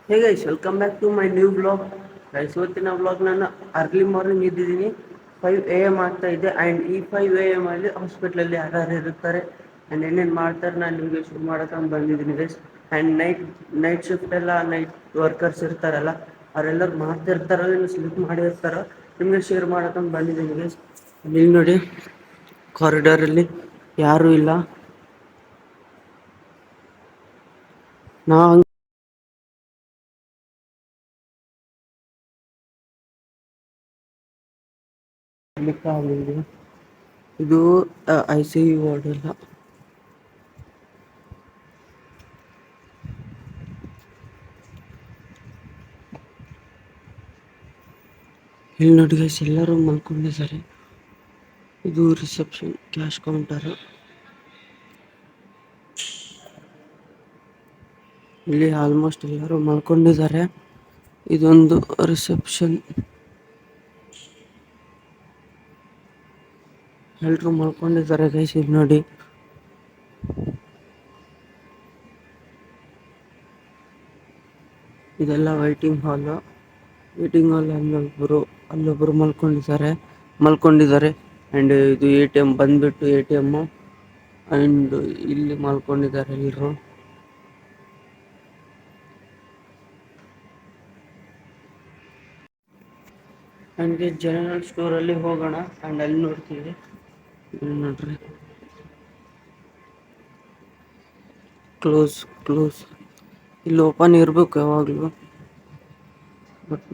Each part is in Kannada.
Hey guys welcome back to my new vlog. Guys ಇವತ್ತಿನ ಬ್ಲಾಗ್ ನಾನು ಅರ್ಲಿ ಮಾರ್ನಿಂಗ್ ಇದ್ದಿದ್ದೀನಿ. 5 AM ಆಗ್ತಾ ಇದೆ ಆ್ಯಂಡ್ ಈ 5 AM ಅಲ್ಲಿ ಹಾಸ್ಪಿಟ್ಲಲ್ಲಿ ಯಾರ್ಯಾರು ಇರುತ್ತಾರೆ ಆ್ಯಂಡ್ ಏನೇನು ಮಾಡ್ತಾರೆ ನಾನು ನಿಮಗೆ ಶುರು ಮಾಡೋಕೆ ಬಂದಿದ್ದೀನಿ ಗೈಸ್. ಆ್ಯಂಡ್ ನೈಟ್ ಶಿಫ್ಟ್ ಎಲ್ಲ ನೈಟ್ ವರ್ಕರ್ಸ್ ಇರ್ತಾರಲ್ಲ ಅವರೆಲ್ಲರೂ ಮಾಡ್ತಿರ್ತಾರೋ ಇಲ್ಲ ಸ್ಲೀಪ್ ಮಾಡಿರ್ತಾರೋ ನಿಮಗೆ ಶೇರ್ ಮಾಡೋಕೆ ಬಂದಿದ್ದೀನಿ ಗೈಸ್. ಇಲ್ಲಿ ನೋಡಿ ಕಾರಿಡಾರಲ್ಲಿ ಯಾರೂ ಇಲ್ಲ. ನಾ ಇದು ICU ವಾರ್ಡ್ ಅಲ್ಲ. ಇಲ್ಲಿ ನೋಡಿ ಗೈಸ್ ಎಲ್ಲರೂ ಮಲ್ಕೊಂಡಿದ್ದಾರೆ. ಇದು ರಿಸೆಪ್ಷನ್ ಕ್ಯಾಶ್ ಕೌಂಟರ್. ಇಲ್ಲಿ ಆಲ್ಮೋಸ್ಟ್ ಎಲ್ಲರೂ ಮಲ್ಕೊಂಡಿದ್ದಾರೆ. ಇದೊಂದು ರಿಸೆಪ್ಷನ್. ಎಲ್ರು ಮಲ್ಕೊಂಡಿದ್ದಾರೆ ಗೈಸ್. ಇಲ್ಲಿ ನೋಡಿ ಇದೆಲ್ಲ ವೈಟಿಂಗ್ ಹಾಲ್ ಅಲ್ಲೊಬ್ಬರು ಮಲ್ಕೊಂಡಿದ್ದಾರೆ. ಆ್ಯಂಡ್ ಇದು ATM ಬಂದ್ಬಿಟ್ಟು ATM ಆ್ಯಂಡ್ ಇಲ್ಲಿ ಮಲ್ಕೊಂಡಿದ್ದಾರೆ ಎಲ್ಲರೂ. ನನಗೆ ಜನರಲ್ ಸ್ಟೋರಲ್ಲಿ ಹೋಗೋಣ ಆ್ಯಂಡ್ ಅಲ್ಲಿ ನೋಡ್ತೀವಿ. ಇಲ್ಲಿ ನೋಡ್ರಿ ಕ್ಲೋಸ್ ಇಲ್ಲಿ ಓಪನ್ ಇರಬೇಕು ಯಾವಾಗಲೂ, ಬಟ್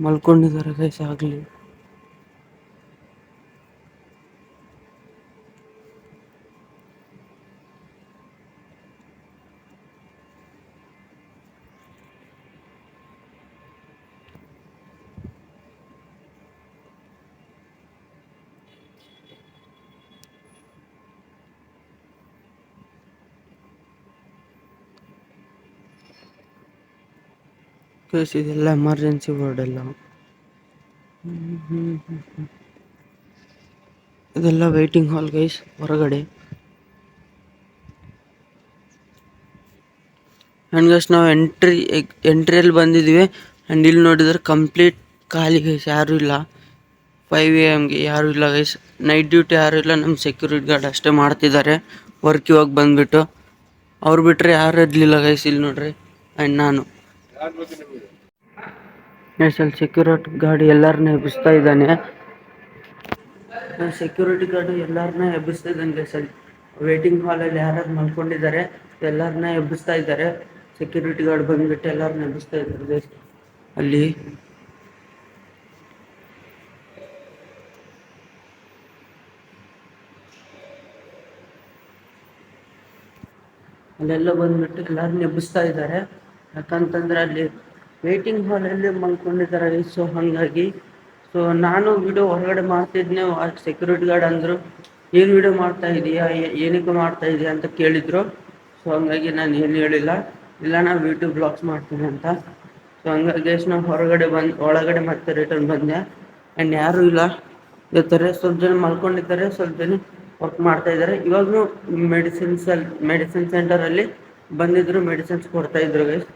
ಮಲ್ಕೊಂಡಿದ್ದಾರೆ ಗೈಸ್ ಆಗಲಿ. ಗೈಸ್ ಇದೆಲ್ಲ ಎಮರ್ಜೆನ್ಸಿ ವಾರ್ಡ್ ಎಲ್ಲ. ಇದೆಲ್ಲ ವೇಟಿಂಗ್ ಹಾಲ್ ಗೈಸ್ ಹೊರಗಡೆ. ಆ್ಯಂಡ್ ಗೈಸ್ ನಾವು ಎಂಟ್ರಿಯಲ್ಲಿ ಬಂದಿದ್ದೀವಿ. ಆ್ಯಂಡ್ ಇಲ್ಲಿ ನೋಡಿದ್ರೆ ಕಂಪ್ಲೀಟ್ ಖಾಲಿ ಗೈಸ್, ಯಾರೂ ಇಲ್ಲ. 5 AM ಯಾರೂ ಇಲ್ಲ ಗೈಸ್. ನೈಟ್ ಡ್ಯೂಟಿ ಯಾರೂ ಇಲ್ಲ, ನಮ್ಮ ಸೆಕ್ಯೂರಿಟಿ ಗಾರ್ಡ್ ಅಷ್ಟೇ ಮಾಡ್ತಿದ್ದಾರೆ ವರ್ಕ್ ಇವಾಗ ಬಂದುಬಿಟ್ಟು. ಅವ್ರು ಬಿಟ್ಟರೆ ಯಾರು ಇರಲಿಲ್ಲ ಗೈಸ್. ಇಲ್ಲಿ ನೋಡ್ರಿ ಆ್ಯಂಡ್ ನಾನು ಗೈಸ್ ಅಲ್ಲಿ ಸೆಕ್ಯೂರಿಟಿ ಗಾರ್ಡ್ ಎಲ್ಲರನ್ನ ಎಬ್ಬಿಸ್ತಾ ಇದ್ದಾನೆ. ಗೈಸ್ ಅಲ್ಲಿ ವೇಟಿಂಗ್ ಹಾಲಲ್ಲಿ ಯಾರ್ಯಾರು ಮಲ್ಕೊಂಡಿದ್ದಾರೆ ಎಲ್ಲರನ್ನ ಎಬ್ಬಿಸ್ತಾ ಇದ್ದಾರೆ. ಸೆಕ್ಯೂರಿಟಿ ಗಾರ್ಡ್ ಬಂದುಬಿಟ್ಟು ಎಲ್ಲರನ್ನ ಎಬ್ಬಿಸ್ತಾ ಇದ್ದಾರೆ ಗೈಸ್. ಅಲ್ಲಿ ಅಲ್ಲೆಲ್ಲ ಬಂದುಬಿಟ್ಟು ಎಲ್ಲರನ್ನ ಎಬ್ಬಿಸ್ತಾ ಇದ್ದಾರೆ. ಯಾಕಂತಂದರೆ ಅಲ್ಲಿ ವೇಟಿಂಗ್ ಹಾಲಲ್ಲಿ ಮಲ್ಕೊಂಡಿದ್ದಾರೆ. ಸೊ ಹಾಗಾಗಿ ನಾನು ವಿಡಿಯೋ ಹೊರಗಡೆ ಮಾಡ್ತಿದ್ದೆ. ಸೆಕ್ಯೂರಿಟಿ ಗಾರ್ಡ್ ಅಂದರು, ಏನು ವಿಡಿಯೋ ಮಾಡ್ತಾ ಇದೀಯಾ, ಏನಕ್ಕೆ ಮಾಡ್ತಾ ಇದೀಯಾ ಅಂತ ಕೇಳಿದರು. ಸೊ ಹಂಗಾಗಿ ನಾನು ಏನು ಹೇಳಿಲ್ಲ, ಇಲ್ಲ ನಾನು ಯೂಟ್ಯೂಬ್ ಬ್ಲಾಗ್ಸ್ ಮಾಡ್ತೀನಿ ಅಂತ. ಸೊ ಹಂಗಾಗಿ ನಾವು ಒಳಗಡೆ ಮತ್ತೆ ರಿಟರ್ನ್ ಬಂದೆ. ಆ್ಯಂಡ್ ಯಾರೂ ಇಲ್ಲ ಇರ್ತಾರೆ. ಸ್ವಲ್ಪ ಜನ ಮಲ್ಕೊಂಡಿದ್ದಾರೆ, ಸ್ವಲ್ಪ ಜನ ವರ್ಕ್ ಮಾಡ್ತಾ ಇದ್ದಾರೆ. ಇವಾಗಲೂ ಮೆಡಿಸಿನ್ ಸೆಂಟರಲ್ಲಿ ಬಂದಿದ್ರು, ಮೆಡಿಸಿನ್ಸ್ ಕೊಡ್ತಾ ಇದ್ರು ಗೈಸ್.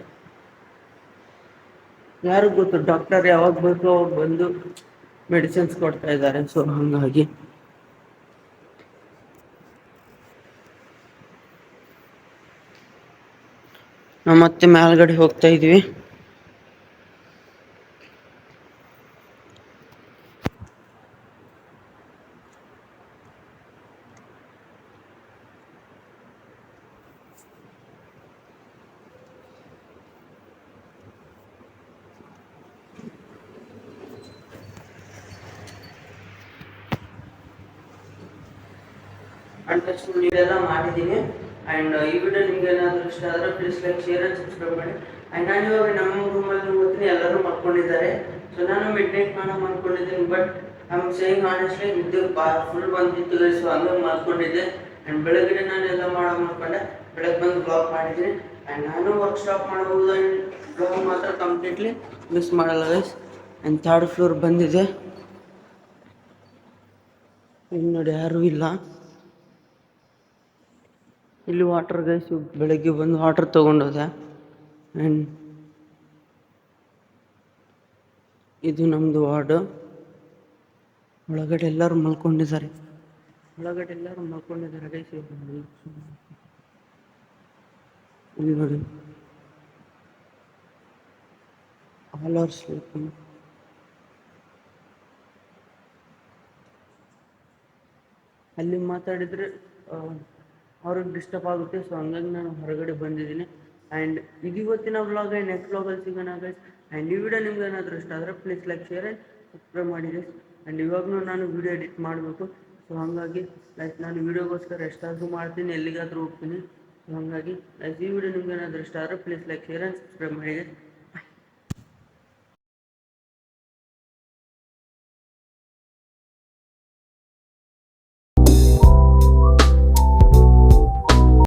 ಯಾರು ಗೊತ್ತು, ಡಾಕ್ಟರ್ ಯಾವಾಗ ಬೇಕೋ ಅವಾಗ ಬಂದು ಮೆಡಿಸಿನ್ಸ್ ಕೊಡ್ತಾ ಇದ್ದಾರೆ. ಸೊ ಹಾಗಾಗಿ ನಾವು ಮತ್ತೆ ಮೇಲ್ಗಡೆ ಹೋಗ್ತಾ ಇದ್ವಿ. ಅಂಡ್ ನೆಕ್ಸ್ಟ್ ಇದೆಲ್ಲ ಮಾಡಿದ್ದೀನಿ. ಆ್ಯಂಡ್ ಈ ವಿಡಿಯೋ ನಿಮ್ಗೆ ಏನಾದರೂ ಇಷ್ಟ ಆದರೆ please like, share and subscribe ಮಾಡಿ. ಆ್ಯಂಡ್ ನಾನು ಇವಾಗ ನಮ್ಮ ರೂಮಲ್ಲಿ ಹೋಗ್ತೀನಿ, ಎಲ್ಲರೂ ಮಲ್ಕೊಂಡಿದ್ದಾರೆ. ಸೊ ನಾನು ಮಿಡ್ ನೈಟ್ ಮಲ್ಕೊಂಡಿದ್ದೀನಿ. ಬಟ್ ಐಮ್ ಸೇಯಿಂಗ್ ಆನೆಸ್ಟ್ಲಿ ನಿದ್ದೆ ಫುಲ್ ಬಂದಿತ್ತು ಗೈಸ್. ಸೊ ಹಂಗೆ ಮಲ್ಕೊಂಡಿದ್ದೆ. ಆ್ಯಂಡ್ ಬೆಳಗ್ಗೆ ನಾನು ಎಲ್ಲ ಮಾಡ್ಕೊಂಡೆ, ಬೆಳಗ್ಗೆ ಬಂದು ಬ್ಲಾಗ್ ಮಾಡಿದ್ದೀನಿ. ಆ್ಯಂಡ್ ನಾನು ವರ್ಕ್ ಸ್ಟಾಪ್ ಮಾಡ್ಬೋದು. ಆ್ಯಂಡ್ ಬ್ಲಾಗ್ ಮಾತ್ರ ಕಂಪ್ಲೀಟ್ಲಿ ಮಿಸ್ ಮಾಡಲ್ಲ ಗೈಸ್. ಆ್ಯಂಡ್ 3rd ಫ್ಲೋರ್ ಬಂದಿದೆ. ಇಲ್ಲಿ ನೋಡಿ ಯಾರೂ ಇಲ್ಲ. ಇಲ್ಲಿ ವಾಟರ್ ಗೈಸ್, ಬೆಳಗ್ಗೆ ಬಂದು ವಾಟರ್ ತೊಗೊಂಡೋದೆ. ಆ್ಯಂಡ್ ಇದು ನಮ್ಮದು ವಾರ್ಡು. ಒಳಗಡೆ ಎಲ್ಲರೂ ಮಲ್ಕೊಂಡಿದ್ದಾರೆ ಗೈಸ್. ಇಲ್ಲಿ ನೋಡಿ, ಆಲ್ ಆರ್ ಸ್ಲೀಪಿಂಗ್. ಅಲ್ಲಿ ಮಾತಾಡಿದರೆ ಅವ್ರಿಗೆ ಡಿಸ್ಟರ್ಬ್ ಆಗುತ್ತೆ. ಸೊ ಹಂಗಾಗಿ ನಾನು ಹೊರಗಡೆ ಬಂದಿದ್ದೀನಿ. ಆ್ಯಂಡ್ ಇದು ಇವತ್ತಿನ ವ್ಲಾಗ್. ನೆಕ್ಸ್ಟ್ ವ್ಲಾಗಲ್ಲಿ ಸಿಗೋಣ ಗೈಸ್. ಆ್ಯಂಡ್ ಈ ವಿಡಿಯೋ ನಿಮ್ಗೆ ಏನಾದರೂ ಇಷ್ಟ ಆದರೆ please like, share and subscribe ಮಾಡಿ ಗೈಸ್. ಆ್ಯಂಡ್ ಇವಾಗಲೂ ನಾನು ವಿಡಿಯೋ ಎಡಿಟ್ ಮಾಡಬೇಕು. ಸೊ ಹಾಗಾಗಿ ಲೈಕ್ ನಾನು ವೀಡಿಯೋಗೋಸ್ಕರ ಎಷ್ಟಾದರೂ ಮಾಡ್ತೀನಿ, ಎಲ್ಲಿಗಾದರೂ ಹೋಗ್ತೀನಿ. ಸೊ ಹಾಗಾಗಿ ಲೈಕ್ ಈ ವಿಡಿಯೋ ನಿಮ್ಗೆ ಏನಾದರೂ ಇಷ್ಟ ಆದರೆ please like, share and subscribe ಮಾಡಿ ಗೈಸ್.